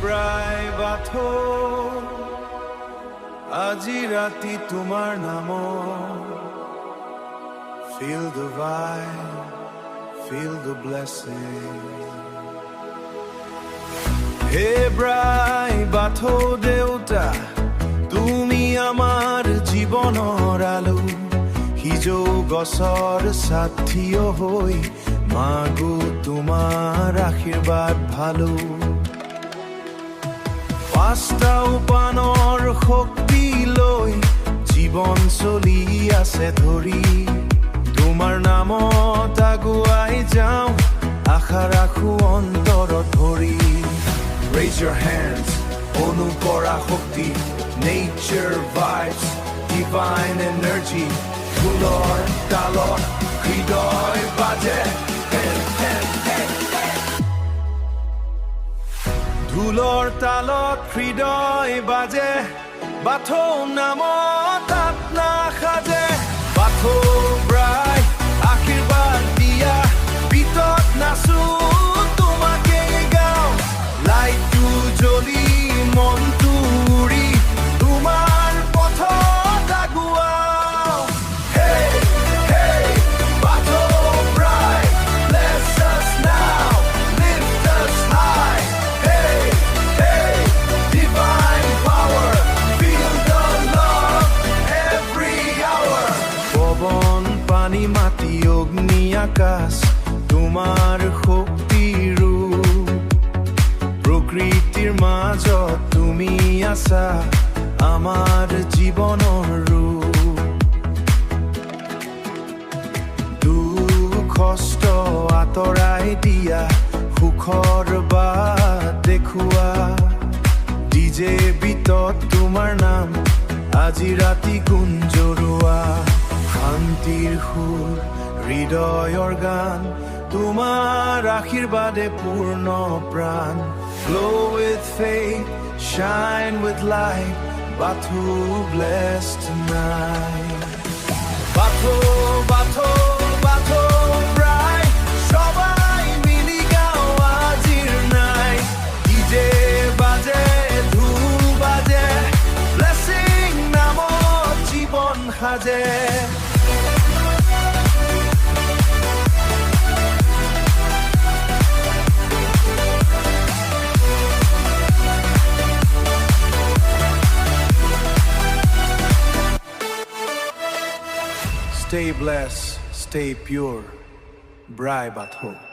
ব্ৰাই বাথো আজি ৰাতি তোমাৰ নাম feel the vibe feel the blessing হে ব্ৰাই বাথো দেউতা তুমি আমাৰ জীৱনৰ আলো সিজৌ গছৰ সাথীয় হৈ মাগো তোমাৰ আশীৰ্বাদ ভালো পাঁচটা উপানৰ শক্তি লৈ জীৱন চলি আছে ধৰি তোমাৰ নামত আগুৱাই যাওঁ আশা ৰাখো অন্তৰত ভৰি Raise your hands অনুপৰা শক্তি nature vibes divine energy ফুলৰ তালত হৃদয় বাজে ঢোলৰ তালত হৃদয় বাজে বাথো নামত আত্মা সাজে বাথো ব্ৰাই আশীৰ্বাদ দিয়া পিতত নাচো তোমাকে গাওঁ লাইটটো জ্বলি মনটো উৰি তোমাৰ পথত আগুৱাওঁ Hey, hey, বাথো ব্ৰাই bless us now, lift us high Hey, hey, divine power, feel the love every hour পৱন পানী মাটি অগ্নি আকাশ তোমাৰ শক্তিৰ প্ৰকৃতিৰ মাজত তুমি আছা আমাৰ জীৱনৰ দুখ কষ্ট আঁতৰাই দিয়া সুখৰ বাট দেখুৱা ডিজে বিটত তোমাৰ নাম আজি ৰাতি গুঞ্জৰোৱা শান্তিৰ সুৰ হৃদয়ৰ গান তোমাৰ আশীৰ্বাদে পূৰ্ণ প্ৰাণ Glow with faith, shine with light Batho bless tonight Batho, Batho, Batho bright সবাই মিলি গাও আজিৰ night DJ বাজে ধুল বাজে blessing নামত জীৱন সাজে Stay blessed, stay pure, Brai Batho.